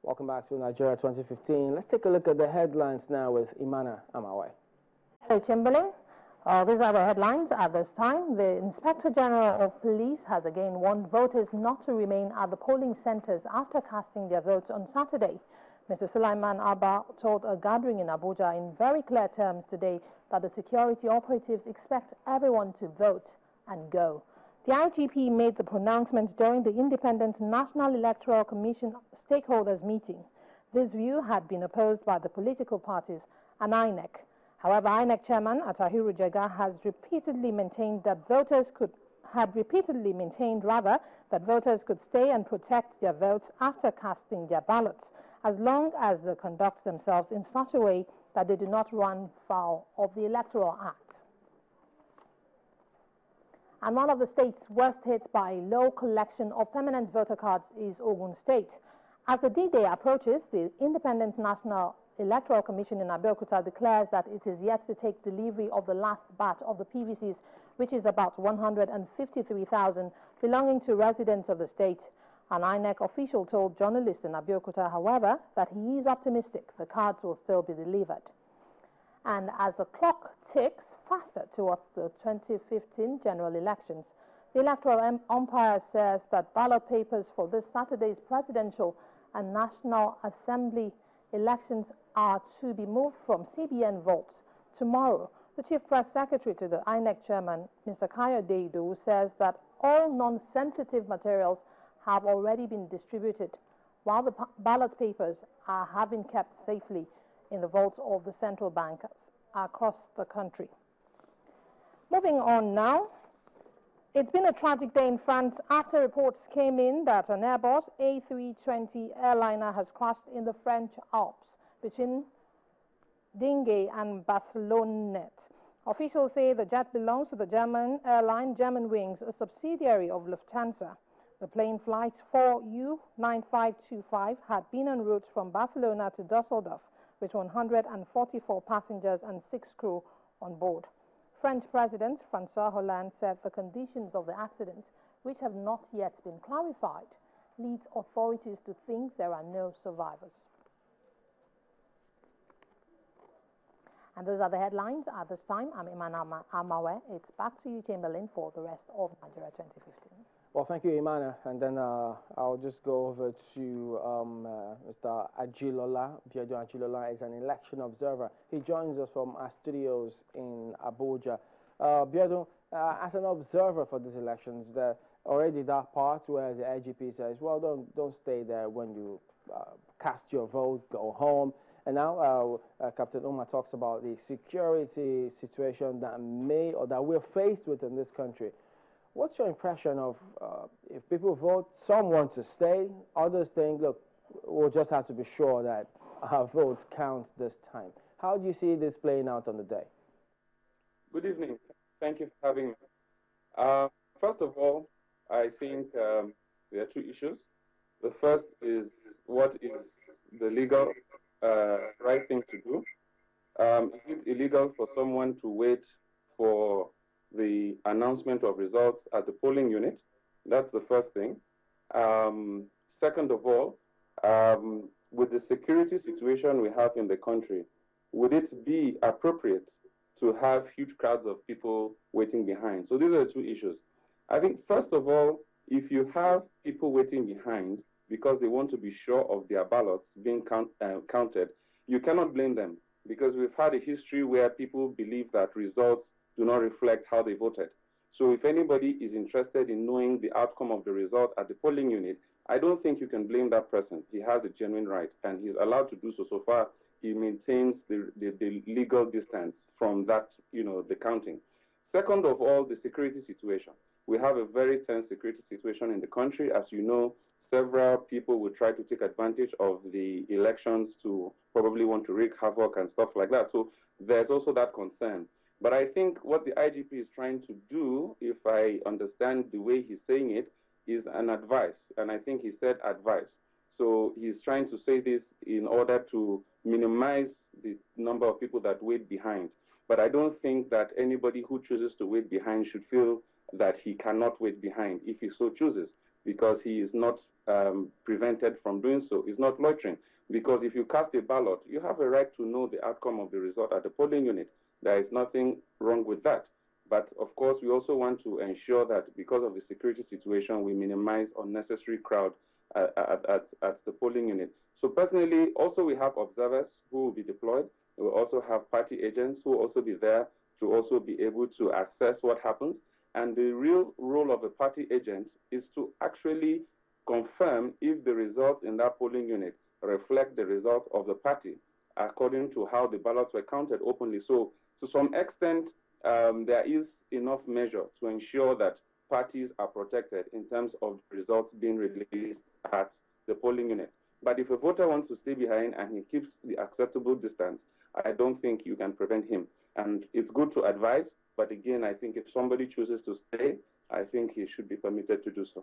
Welcome back to Nigeria 2015. Let's take a look at the headlines now with Imana Amawe. Hello, Chamberlain. These are the headlines at this time. The Inspector General of Police has again warned voters not to remain at the polling centers after casting their votes on Saturday. Mr. Sulaiman Abba told a gathering in Abuja in very clear terms today that the security operatives expect everyone to vote and go. The IGP made the pronouncement during the Independent National Electoral Commission stakeholders meeting. This view had been opposed by the political parties and INEC. However, INEC Chairman Atahiru Jega has repeatedly maintained that voters could stay and protect their votes after casting their ballots, as long as they conduct themselves in such a way that they do not run foul of the Electoral Act. And one of the states worst hit by low collection of permanent voter cards is Ogun State. As the D-Day approaches, the Independent National Electoral Commission in Abeokuta declares that it is yet to take delivery of the last batch of the PVCs, which is about 153,000, belonging to residents of the state. An INEC official told journalists in Abeokuta, however, that he is optimistic the cards will still be delivered. And as the clock ticks faster towards the 2015 general elections, the electoral umpire says that ballot papers for this Saturday's presidential and National Assembly elections are to be moved from CBN vaults tomorrow. The Chief Press Secretary to the INEC Chairman, Mr. Kayode Idowu, says that all non-sensitive materials have already been distributed, while the ballot papers have been kept safely in the vaults of the central banks across the country. Moving on now. It's been a tragic day in France after reports came in that an Airbus A320 airliner has crashed in the French Alps between Digne and Barcelonnette. Officials say the jet belongs to the German airline Germanwings, a subsidiary of Lufthansa. The plane flight 4U9525 had been en route from Barcelona to Dusseldorf with 144 passengers and 6 crew on board. French President François Hollande said the conditions of the accident, which have not yet been clarified, leads authorities to think there are no survivors. And those are the headlines at this time. I'm Iman Amawe. It's back to you, Chamberlain, for the rest of Nigeria 2015. Well, thank you, Imana. And then I'll just go over to Mr. Ajilola. Biodun Ajilola is an election observer. He joins us from our studios in Abuja. Biodun, as an observer for these elections, already that part where the IGP says, well, don't stay there when you cast your vote, go home. And now Captain Umar talks about the security situation that we're faced with in this country. What's your impression of if people vote, some want to stay, others think, look, we'll just have to be sure that our votes count this time. How do you see this playing out on the day? Good evening. Thank you for having me. First of all, I think there are two issues. The first is what is the legal right thing to do? Is it illegal for someone to wait for the announcement of results at the polling unit? That's the first thing. Second of all, with the security situation we have in the country, would it be appropriate to have huge crowds of people waiting behind? So these are the two issues. I think, first of all, if you have people waiting behind because they want to be sure of their ballots being counted, you cannot blame them, because we've had a history where people believe that results do not reflect how they voted. So if anybody is interested in knowing the outcome of the result at the polling unit, I don't think you can blame that person. He has a genuine right, and he's allowed to do so. So far, he maintains the legal distance from that, the counting. Second of all, the security situation. We have a very tense security situation in the country. As you know, several people will try to take advantage of the elections to probably want to wreak havoc and stuff like that. So there's also that concern. But I think what the IGP is trying to do, if I understand the way he's saying it, is an advice. And I think he said advice. So he's trying to say this in order to minimize the number of people that wait behind. But I don't think that anybody who chooses to wait behind should feel that he cannot wait behind if he so chooses. because he is not prevented from doing so. It's not loitering. Because if you cast a ballot, you have a right to know the outcome of the result at the polling unit. There is nothing wrong with that. But of course, we also want to ensure that because of the security situation, we minimize unnecessary crowd at the polling unit. So personally, also we have observers who will be deployed. We will also have party agents who will also be there to also be able to assess what happens. And the real role of a party agent is to actually confirm if the results in that polling unit reflect the results of the party according to how the ballots were counted openly. So to some extent, there is enough measure to ensure that parties are protected in terms of results being released at the polling unit. But if a voter wants to stay behind and he keeps the acceptable distance, I don't think you can prevent him. And it's good to advise, but again, I think if somebody chooses to stay, I think he should be permitted to do so.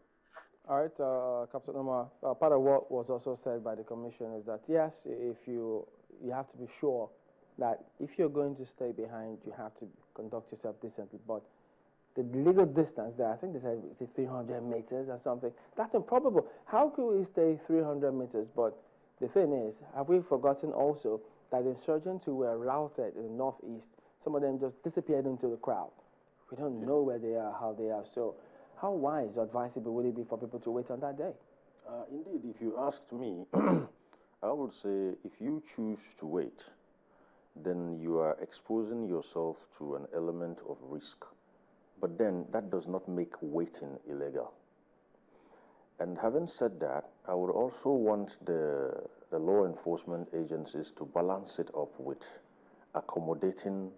All right, Captain Omar, part of what was also said by the commission is that, yes, if you have to be sure that if you're going to stay behind, you have to conduct yourself decently. But the legal distance there, I think they said it's 300 meters or something. That's improbable. How could we stay 300 meters? But the thing is, have we forgotten also that insurgents who were routed in the northeast, some of them just disappeared into the crowd. We don't know where they are, how they are. So how wise or advisable would it be for people to wait on that day? Indeed, if you asked me, I would say if you choose to wait, then you are exposing yourself to an element of risk. But then that does not make waiting illegal. And having said that, I would also want the law enforcement agencies to balance it up with accommodating,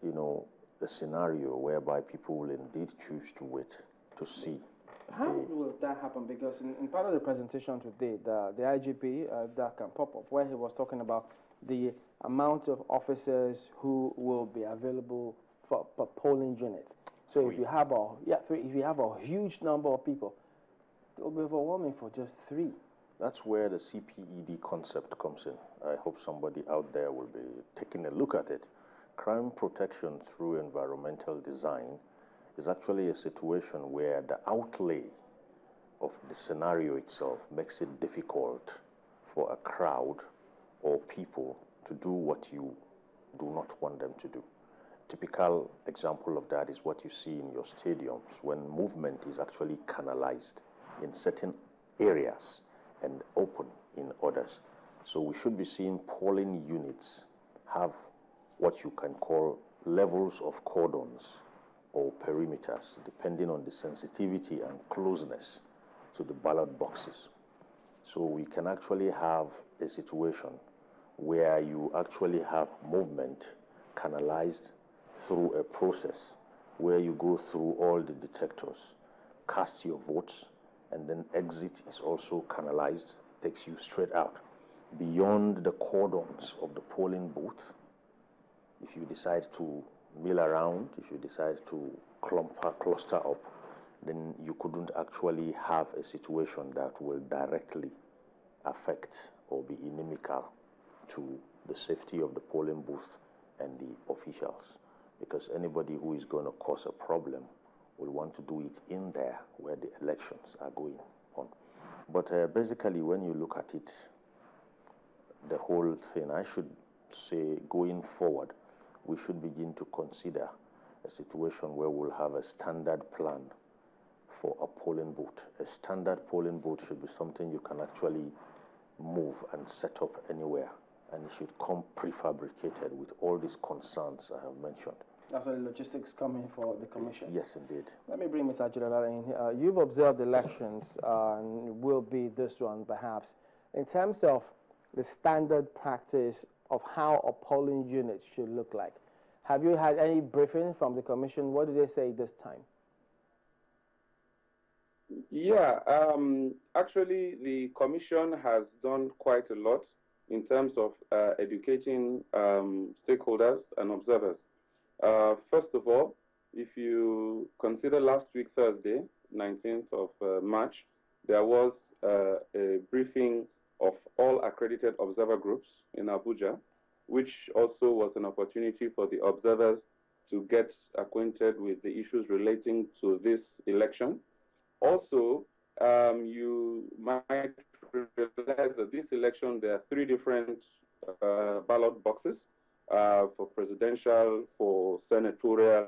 you know, a scenario whereby people will indeed choose to wait to see. How will that happen? Because in part of the presentation today, the IGP, that can pop up, where he was talking about the amount of officers who will be available for polling units. So if you have if you have a huge number of people, it will be overwhelming for just 3. That's where the CPED concept comes in. I hope somebody out there will be taking a look at it. Crime protection through environmental design is actually a situation where the outlay of the scenario itself makes it difficult for a crowd or people to do what you do not want them to do. Typical example of that is what you see in your stadiums when movement is actually canalized in certain areas and open in others. So we should be seeing polling units have what you can call levels of cordons or perimeters, depending on the sensitivity and closeness to the ballot boxes. So we can actually have a situation where you actually have movement canalized through a process where you go through all the detectors, cast your votes, and then exit is also canalized, takes you straight out. Beyond the cordons of the polling booth, if you decide to mill around, if you decide to cluster up, then you couldn't actually have a situation that will directly affect or be inimical to the safety of the polling booth and the officials. Because anybody who is going to cause a problem will want to do it in there where the elections are going on. But basically, when you look at it, the whole thing, I should say, going forward, we should begin to consider a situation where we'll have a standard plan for a polling booth. A standard polling booth should be something you can actually move and set up anywhere, and it should come prefabricated with all these concerns I have mentioned. That's where the logistics come in for the commission. Yes, indeed. Let me bring Ms. Ajilola in. You've observed elections, and will be this one perhaps. In terms of the standard practice of how a polling unit should look like, have you had any briefing from the commission? What did they say this time? Yeah, actually, the commission has done quite a lot in terms of educating stakeholders and observers. First of all, if you consider last week, Thursday, 19th of March, there was a briefing of all accredited observer groups in Abuja, which also was an opportunity for the observers to get acquainted with the issues relating to this election. Also, you might realize that this election, there are 3 different ballot boxes for presidential, for senatorial,